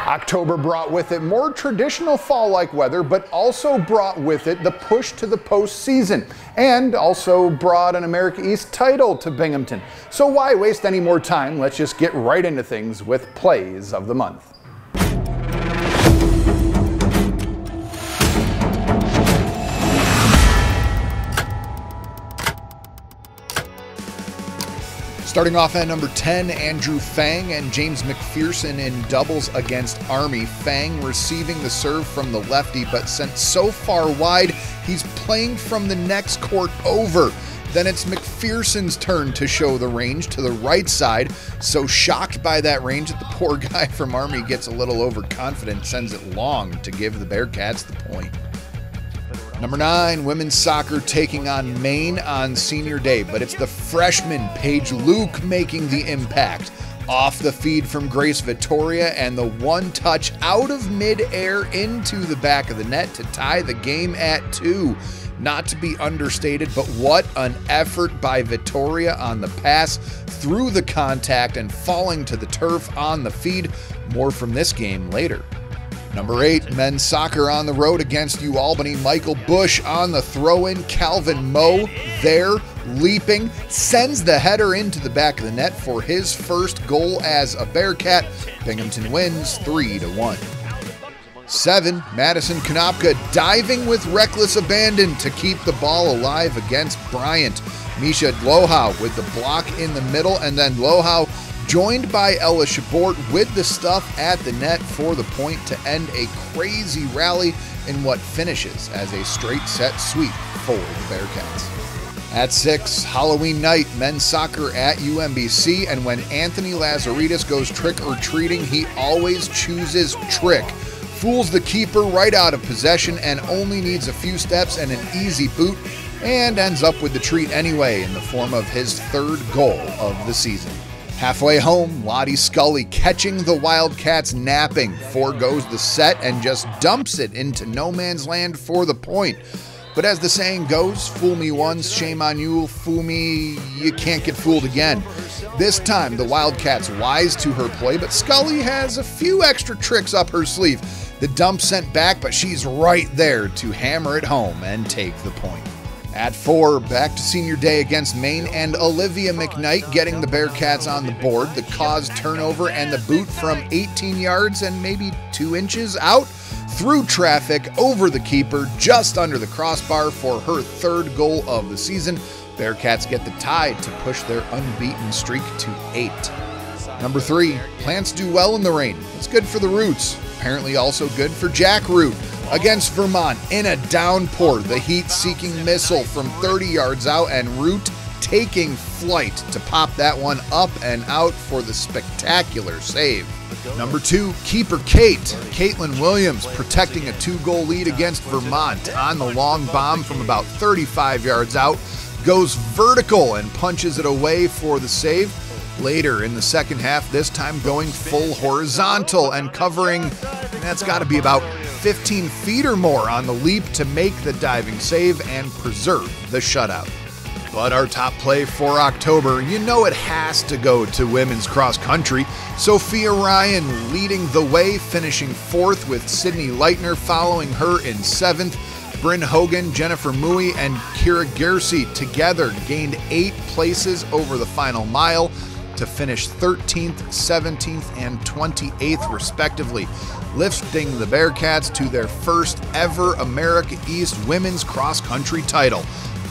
October brought with it more traditional fall-like weather, but also brought with it the push to the postseason, and also brought an America East title to Binghamton. So why waste any more time? Let's just get right into things with Plays of the Month. Starting off at number 10, Andrew Fang and James McPherson in doubles against Army. Fang receiving the serve from the lefty, but sent so far wide, he's playing from the next court over. Then it's McPherson's turn to show the range to the right side. So shocked by that range that the poor guy from Army gets a little overconfident, sends it long to give the Bearcats the point. Number 9, women's soccer taking on Maine on senior day, but it's the freshman Paige Luke making the impact. Off the feed from Grace Vittoria and the one touch out of midair into the back of the net to tie the game at 2. Not to be understated, but what an effort by Vittoria on the pass through the contact and falling to the turf on the feed. More from this game later. Number 8, men's soccer on the road against UAlbany. Michael Bush on the throw-in. Calvin Moe there, leaping, sends the header into the back of the net for his first goal as a Bearcat. Binghamton wins 3-1. 7, Madison Konopka diving with reckless abandon to keep the ball alive against Bryant. Misha Lohow with the block in the middle, and then Lohow joined by Ella Shabort with the stuff at the net for the point to end a crazy rally in what finishes as a straight set sweep for the Bearcats. At 6, Halloween night, men's soccer at UMBC, and when Anthony Lazaridis goes trick-or-treating, he always chooses trick. Fools the keeper right out of possession and only needs a few steps and an easy boot, and ends up with the treat anyway in the form of his 3rd goal of the season. Halfway home, Lottie Scully catching the Wildcats napping, foregoes the set and just dumps it into no man's land for the point. But as the saying goes, fool me once, shame on you, fool me, you can't get fooled again. This time, the Wildcats wise to her play, but Scully has a few extra tricks up her sleeve. The dump sent back, but she's right there to hammer it home and take the point. At 4, back to senior day against Maine, and Olivia McKnight getting the Bearcats on the board. The cause turnover and the boot from 18 yards and maybe 2 inches out through traffic over the keeper just under the crossbar for her 3rd goal of the season. Bearcats get the tie to push their unbeaten streak to 8. Number 3, plants do well in the rain. It's good for the roots. Apparently also good for Jack Root. Against Vermont in a downpour, the heat-seeking missile from 30 yards out, and Root taking flight to pop that one up and out for the spectacular save. Number 2, keeper Caitlin Williams protecting a 2-goal lead against Vermont on the long bomb from about 35 yards out, goes vertical and punches it away for the save. Later in the second half, this time going full horizontal and covering, that's got to be about 15 feet or more on the leap to make the diving save and preserve the shutout. But our top play for October, you know it has to go to women's cross country. Sophia Ryan leading the way, finishing 4th with Sydney Leitner following her in 7th. Bryn Hogan, Jennifer Mui, and Kira Gersey together gained 8 places over the final mile to finish 13th, 17th, and 28th respectively, lifting the Bearcats to their first ever America East women's cross-country title.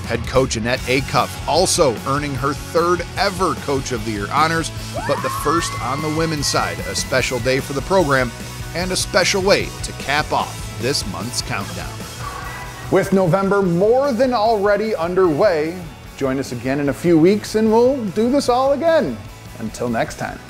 Head coach Annette Acuff also earning her 3rd ever Coach of the Year honors, but the first on the women's side. A special day for the program and a special way to cap off this month's countdown. With November more than already underway, join us again in a few weeks and we'll do this all again. Until next time.